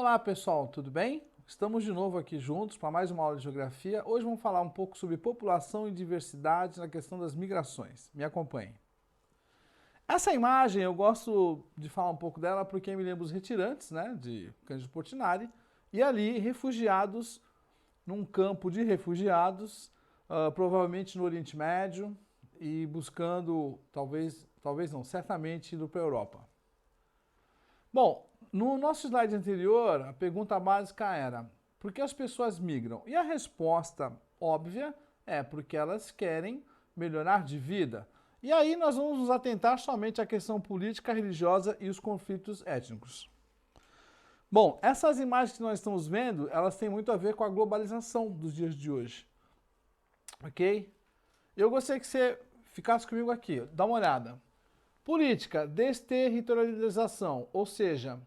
Olá pessoal, tudo bem? Estamos de novo aqui juntos para mais uma aula de geografia. Hoje vamos falar um pouco sobre população e diversidade na questão das migrações. Me acompanhe. Essa imagem eu gosto de falar um pouco dela porque me lembra os retirantes, né, de Cândido Portinari, e ali refugiados num campo de refugiados, provavelmente no Oriente Médio, e buscando, talvez não, certamente indo para a Europa. Bom, no nosso slide anterior, a pergunta básica era: por que as pessoas migram? E a resposta óbvia é porque elas querem melhorar de vida. E aí nós vamos nos atentar somente à questão política, religiosa e os conflitos étnicos. Bom, essas imagens que nós estamos vendo, elas têm muito a ver com a globalização dos dias de hoje. Ok? Eu gostaria que você ficasse comigo aqui, dá uma olhada. Política, desterritorialização, ou seja,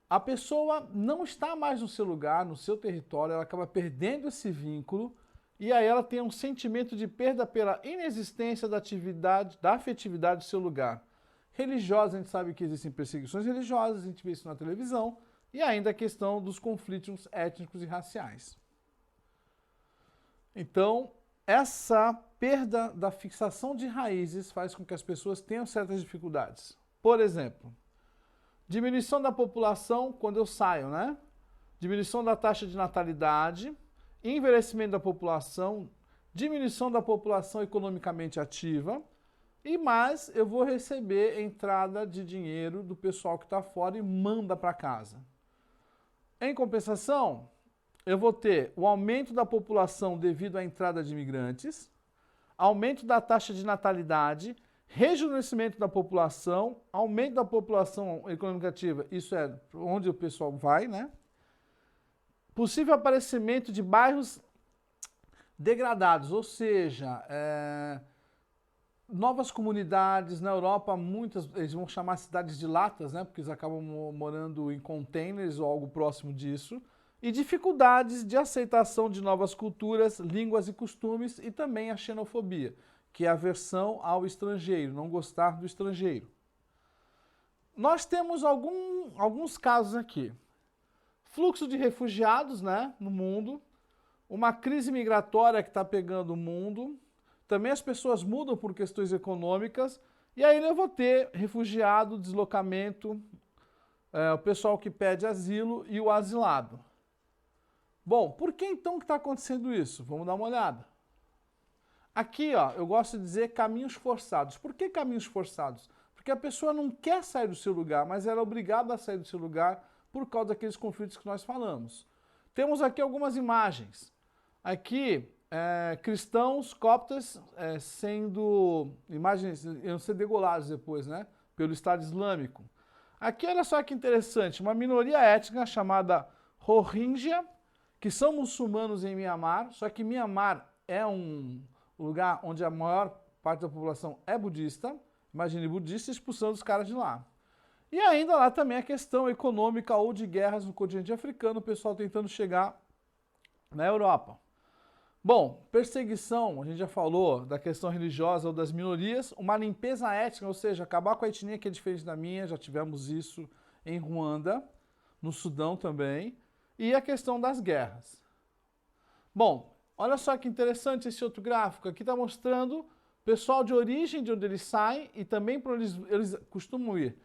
a pessoa não está mais no seu lugar, no seu território, ela acaba perdendo esse vínculo e aí ela tem um sentimento de perda pela inexistência da atividade, da afetividade do seu lugar. Religiosa, a gente sabe que existem perseguições religiosas, a gente vê isso na televisão, e ainda a questão dos conflitos étnicos e raciais. Então, essa perda da fixação de raízes faz com que as pessoas tenham certas dificuldades. Por exemplo, diminuição da população quando eu saio, né? Diminuição da taxa de natalidade, envelhecimento da população, diminuição da população economicamente ativa, e mais eu vou receber entrada de dinheiro do pessoal que está fora e manda para casa. Em compensação, eu vou ter o aumento da população devido à entrada de imigrantes, aumento da taxa de natalidade, rejuvenescimento da população, aumento da população econômica ativa, isso é onde o pessoal vai, né? Possível aparecimento de bairros degradados, ou seja, novas comunidades. Na Europa, muitas, eles vão chamar cidades de latas, né? Porque eles acabam morando em containers ou algo próximo disso. E dificuldades de aceitação de novas culturas, línguas e costumes, e também a xenofobia, que é a aversão ao estrangeiro, não gostar do estrangeiro. Nós temos alguns casos aqui. Fluxo de refugiados, né, no mundo, uma crise migratória que está pegando o mundo, também as pessoas mudam por questões econômicas, e aí eu vou ter refugiado, deslocamento, o pessoal que pede asilo e o asilado. Bom, por que então que está acontecendo isso? Vamos dar uma olhada. Aqui, ó, eu gosto de dizer caminhos forçados. Por que caminhos forçados? Porque a pessoa não quer sair do seu lugar, mas ela é obrigada a sair do seu lugar por causa daqueles conflitos que nós falamos. Temos aqui algumas imagens. Aqui, cristãos coptas sendo, imagens, iam ser degolados depois, né, pelo Estado Islâmico. Aqui, olha só que interessante, uma minoria étnica chamada Rohingya, que são muçulmanos em Mianmar, só que Mianmar é um lugar onde a maior parte da população é budista, imagine budista expulsando os caras de lá. E ainda lá também a questão econômica ou de guerras no continente africano, o pessoal tentando chegar na Europa. Bom, perseguição, a gente já falou da questão religiosa ou das minorias, uma limpeza étnica, ou seja, acabar com a etnia que é diferente da minha, já tivemos isso em Ruanda, no Sudão também, e a questão das guerras. Bom, olha só que interessante esse outro gráfico. Aqui está mostrando o pessoal de origem, de onde eles saem e também para onde eles costumam ir.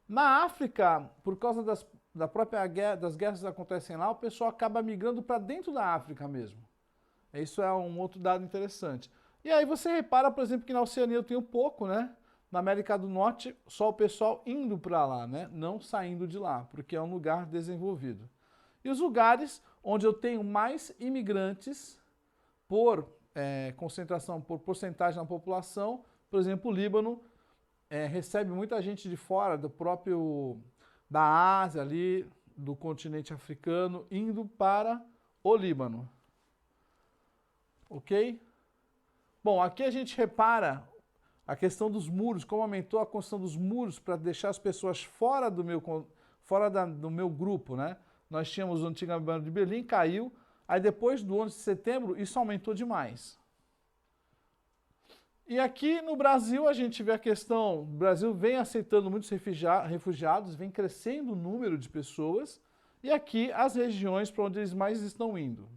Na África, por causa das guerras que acontecem lá, o pessoal acaba migrando para dentro da África mesmo. Isso é um outro dado interessante. E aí você repara, por exemplo, que na Oceania eu tenho pouco, né? Na América do Norte, só o pessoal indo para lá, né? Não saindo de lá, porque é um lugar desenvolvido. E os lugares onde eu tenho mais imigrantes por concentração, por porcentagem na população, por exemplo, o Líbano recebe muita gente de fora, da Ásia ali, do continente africano, indo para o Líbano. Ok? Bom, aqui a gente repara a questão dos muros, como aumentou a construção dos muros para deixar as pessoas fora do meu grupo, né? Nós tínhamos o antigo Muro de Berlim, caiu, aí depois do 11 de setembro isso aumentou demais. E aqui no Brasil a gente vê a questão, o Brasil vem aceitando muitos refugiados, vem crescendo o número de pessoas, E aqui as regiões para onde eles mais estão indo.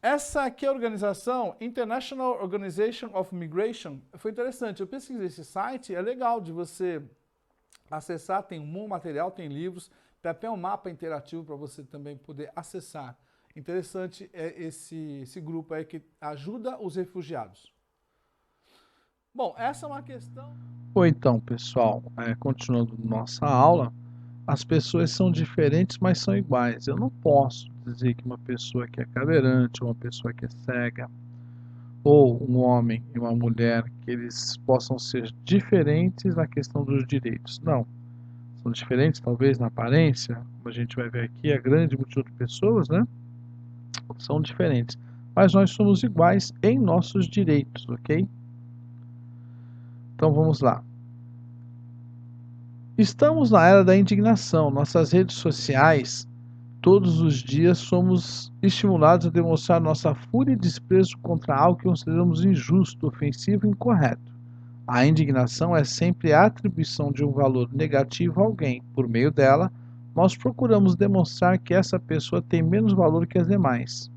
Essa aqui é a organização International Organization of Migration. Foi interessante, eu pesquisei esse site, é legal de você acessar, tem um bom material, tem livros, tem até um mapa interativo para você também poder acessar. Interessante é esse grupo aí que ajuda os refugiados. Bom, essa é uma questão... Ou então, pessoal, continuando nossa aula, as pessoas são diferentes, mas são iguais. Eu não posso dizer que uma pessoa que é cadeirante, ou uma pessoa que é cega, ou um homem e uma mulher, que eles possam ser diferentes na questão dos direitos. Não. São diferentes, talvez, na aparência, como a gente vai ver aqui, a grande multidão de pessoas, né? São diferentes. Mas nós somos iguais em nossos direitos, ok? Então vamos lá. Estamos na era da indignação. Nossas redes sociais, todos os dias, somos estimulados a demonstrar nossa fúria e desprezo contra algo que consideramos injusto, ofensivo e incorreto. A indignação é sempre a atribuição de um valor negativo a alguém. Por meio dela, nós procuramos demonstrar que essa pessoa tem menos valor que as demais.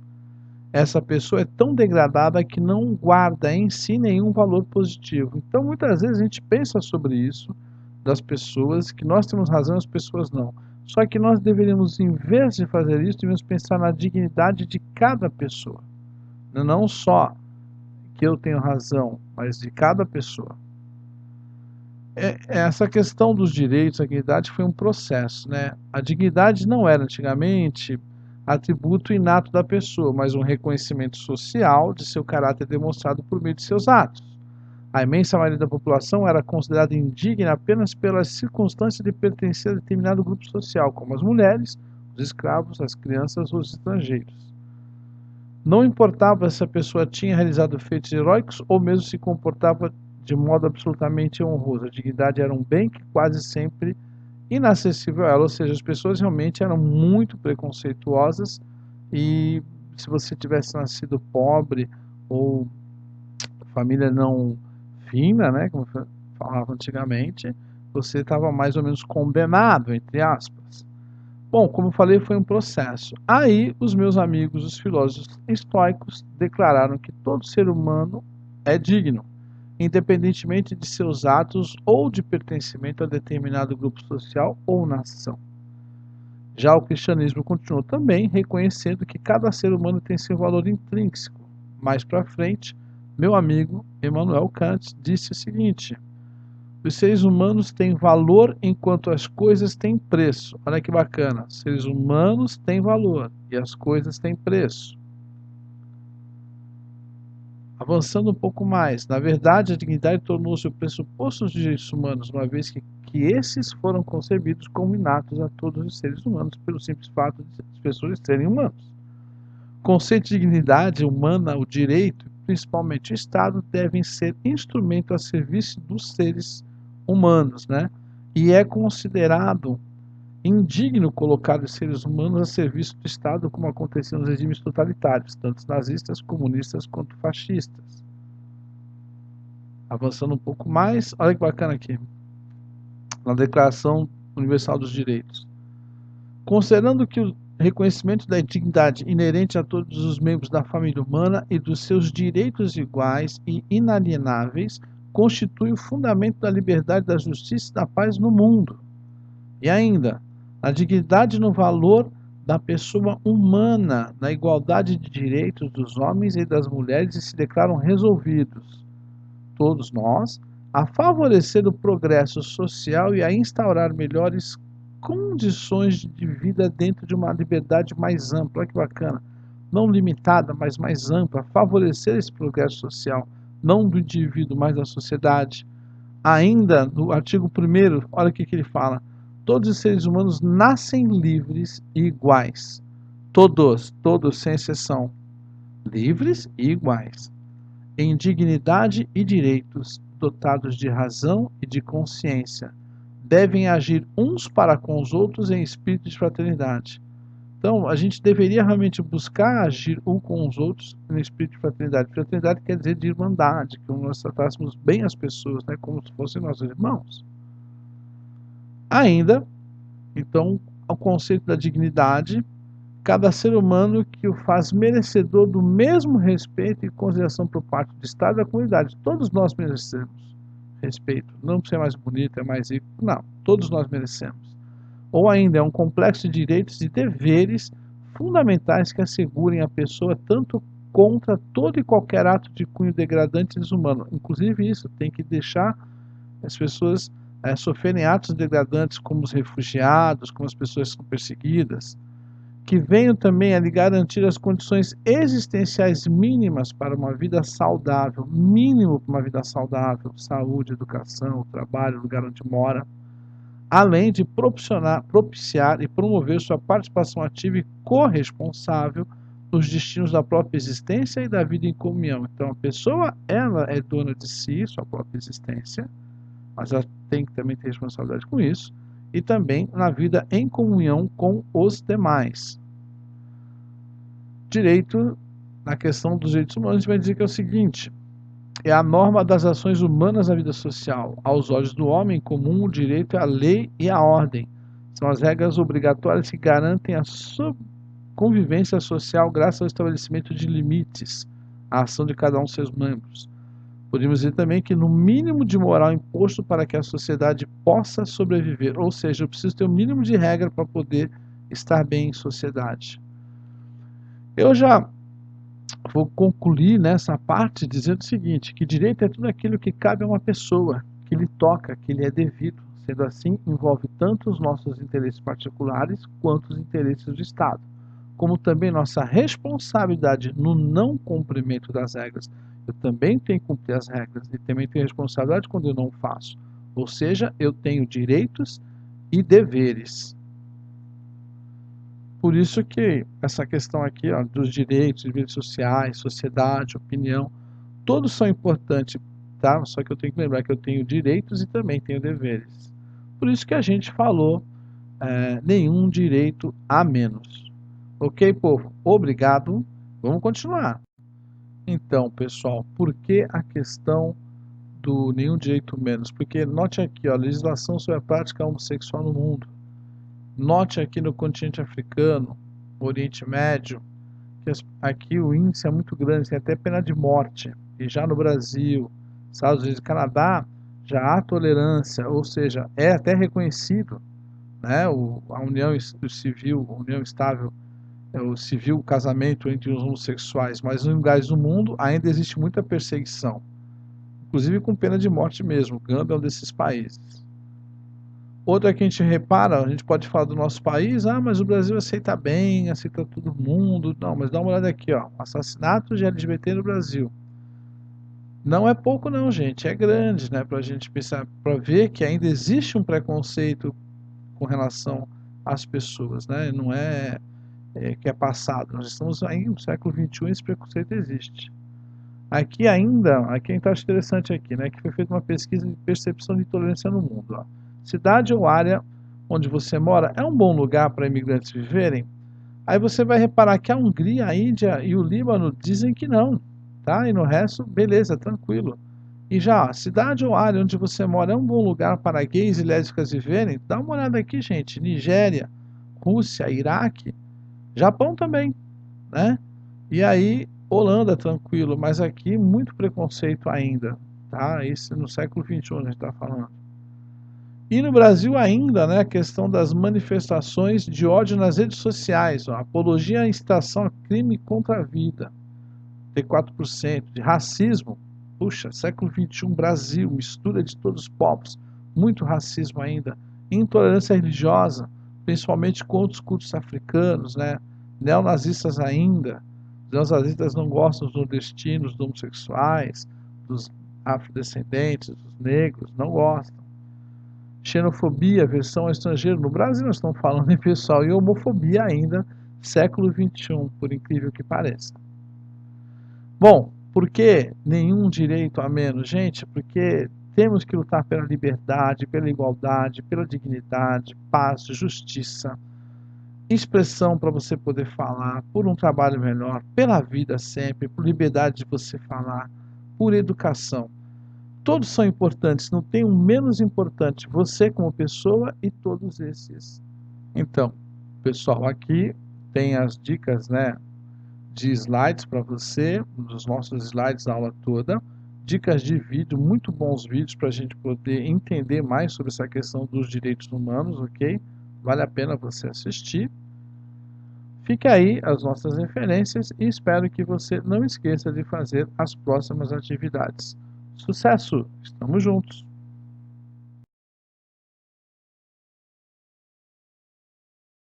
Essa pessoa é tão degradada que não guarda em si nenhum valor positivo. Então, muitas vezes a gente pensa sobre isso, das pessoas, que nós temos razão e as pessoas não. Só que nós deveríamos, em vez de fazer isso, deveríamos pensar na dignidade de cada pessoa. Não só que eu tenho razão, mas de cada pessoa. Essa questão dos direitos, a dignidade foi um processo, né? A dignidade não era antigamente atributo inato da pessoa, mas um reconhecimento social de seu caráter demonstrado por meio de seus atos. A imensa maioria da população era considerada indigna apenas pelas circunstâncias de pertencer a determinado grupo social, como as mulheres, os escravos, as crianças ou os estrangeiros. Não importava se a pessoa tinha realizado feitos heróicos ou mesmo se comportava de modo absolutamente honroso. A dignidade era um bem que quase sempre inacessível a ela, ou seja, as pessoas realmente eram muito preconceituosas e se você tivesse nascido pobre ou família não fina, né, como falava antigamente, você estava mais ou menos condenado, entre aspas. Bom, como eu falei, foi um processo. Aí, os meus amigos, os filósofos estoicos, declararam que todo ser humano é digno, independentemente de seus atos ou de pertencimento a determinado grupo social ou nação. Já o cristianismo continuou também reconhecendo que cada ser humano tem seu valor intrínseco. Mais para frente, meu amigo Immanuel Kant disse o seguinte: os seres humanos têm valor enquanto as coisas têm preço. Olha que bacana, os seres humanos têm valor e as coisas têm preço. Avançando um pouco mais, na verdade, a dignidade tornou-se o pressuposto dos direitos humanos, uma vez que esses foram concebidos como inatos a todos os seres humanos, pelo simples fato de as pessoas serem humanos. O conceito de dignidade humana, o direito, principalmente o Estado, devem ser instrumento a serviço dos seres humanos, né? E é considerado indigno colocar os seres humanos a serviço do Estado, como acontecia nos regimes totalitários, tanto nazistas, comunistas quanto fascistas. Avançando um pouco mais, olha que bacana aqui, na Declaração Universal dos Direitos. Considerando que o reconhecimento da dignidade inerente a todos os membros da família humana e dos seus direitos iguais e inalienáveis constitui o fundamento da liberdade, da justiça e da paz no mundo. E ainda, a dignidade no valor da pessoa humana, na igualdade de direitos dos homens e das mulheres, e se declaram resolvidos, todos nós, a favorecer o progresso social e a instaurar melhores condições de vida dentro de uma liberdade mais ampla. Olha que bacana. Não limitada, mas mais ampla, favorecer esse progresso social, não do indivíduo, mas da sociedade. Ainda, no artigo 1º, olha o que ele fala. Todos os seres humanos nascem livres e iguais. Todos, sem exceção. Livres e iguais. Em dignidade e direitos, dotados de razão e de consciência. Devem agir uns para com os outros em espírito de fraternidade. Então, a gente deveria realmente buscar agir um com os outros no espírito de fraternidade. Fraternidade quer dizer de irmandade, que nós tratássemos bem as pessoas, né, como se fossem nossos irmãos. Ainda, Então, o conceito da dignidade, cada ser humano que o faz merecedor do mesmo respeito e consideração por parte do Estado e da comunidade. Todos nós merecemos respeito. Não por ser mais bonito, é mais rico. Não, todos nós merecemos. Ou ainda, é um complexo de direitos e deveres fundamentais que assegurem a pessoa tanto contra todo e qualquer ato de cunho degradante e desumano. Inclusive isso, tem que deixar as pessoas sofrerem atos degradantes como os refugiados, como as pessoas que são perseguidas, que venham também a lhe garantir as condições existenciais mínimas para uma vida saudável, mínimo para uma vida saudável, saúde, educação, trabalho, lugar onde mora, além de propiciar e promover sua participação ativa e corresponsável nos destinos da própria existência e da vida em comunhão. Então, a pessoa, ela é dona de si, sua própria existência, mas ela tem que também ter responsabilidade com isso, e também na vida em comunhão com os demais. Direito, na questão dos direitos humanos, a gente vai dizer que é o seguinte: é a norma das ações humanas na vida social. Aos olhos do homem comum, o direito é a lei e a ordem. São as regras obrigatórias que garantem a convivência social graças ao estabelecimento de limites à ação de cada um de seus membros. Podemos dizer também que no mínimo de moral imposto para que a sociedade possa sobreviver, ou seja, eu preciso ter o mínimo de regra para poder estar bem em sociedade. Eu já vou concluir nessa parte dizendo o seguinte, que direito é tudo aquilo que cabe a uma pessoa, que lhe toca, que lhe é devido. Sendo assim, envolve tanto os nossos interesses particulares quanto os interesses do Estado, como também nossa responsabilidade no não cumprimento das regras. Eu também tenho que cumprir as regras e também tenho responsabilidade quando eu não faço. Ou seja, eu tenho direitos e deveres. Por isso que essa questão aqui dos direitos, deveres sociais, sociedade, opinião, todos são importantes, tá? Só que eu tenho que lembrar que eu tenho direitos e também tenho deveres. Por isso que a gente falou nenhum direito a menos. Ok, povo? Obrigado. Vamos continuar. Então, pessoal, por que a questão do nenhum direito menos? Porque note aqui, ó, legislação sobre a prática homossexual no mundo. Note aqui no continente africano, Oriente Médio, que aqui o índice é muito grande, tem até pena de morte. E já no Brasil, Estados Unidos e Canadá, já há tolerância, ou seja, é até reconhecido, né, a união civil, a união estável, o civil, o casamento entre os homossexuais, mas em lugares do mundo ainda existe muita perseguição, inclusive com pena de morte mesmo. Gâmbia é um desses países. Outra que a gente repara, a gente pode falar do nosso país, mas o Brasil aceita bem, aceita todo mundo. Não, mas dá uma olhada aqui, ó, assassinatos de LGBT no Brasil. Não é pouco não, gente, é grande, né, pra gente pensar, para ver que ainda existe um preconceito com relação às pessoas, né, não é que é passado. Nós estamos ainda no século XXI e esse preconceito existe. Aqui eu acho interessante aqui, né, que foi feita uma pesquisa de percepção de intolerância no mundo. Ó. Cidade ou área onde você mora é um bom lugar para imigrantes viverem? Aí você vai reparar que a Hungria, a Índia e o Líbano dizem que não, tá? E no resto, beleza, tranquilo. E já, a cidade ou área onde você mora é um bom lugar para gays e lésbicas viverem? Dá uma olhada aqui, gente. Nigéria, Rússia, Iraque, Japão também, né? E aí, Holanda, tranquilo, mas aqui muito preconceito ainda, tá? Isso no século XXI a gente está falando. E no Brasil ainda, né, a questão das manifestações de ódio nas redes sociais, ó, apologia à incitação a crime contra a vida, 34%, de racismo, puxa, século XXI, Brasil, mistura de todos os povos, muito racismo ainda, intolerância religiosa, principalmente contra os cultos africanos, né, neonazistas ainda, os neonazistas não gostam dos nordestinos, dos homossexuais, dos afrodescendentes, dos negros, não gostam. Xenofobia, aversão ao estrangeiro. No Brasil nós estamos falando em pessoal e homofobia ainda, século XXI, por incrível que pareça. Bom, por que nenhum direito a menos? Gente, porque temos que lutar pela liberdade, pela igualdade, pela dignidade, paz, justiça, expressão para você poder falar, por um trabalho melhor, pela vida sempre, por liberdade de você falar, por educação. Todos são importantes, não tem um menos importante, você como pessoa e todos esses Então, pessoal, aqui tem as dicas, né, de slides para você, dos nossos slides da aula toda, dicas de vídeo, muito bons vídeos para a gente poder entender mais sobre essa questão dos direitos humanos, ok? Vale a pena você assistir. Fica aí as nossas referências e espero que você não esqueça de fazer as próximas atividades. Sucesso! Estamos juntos!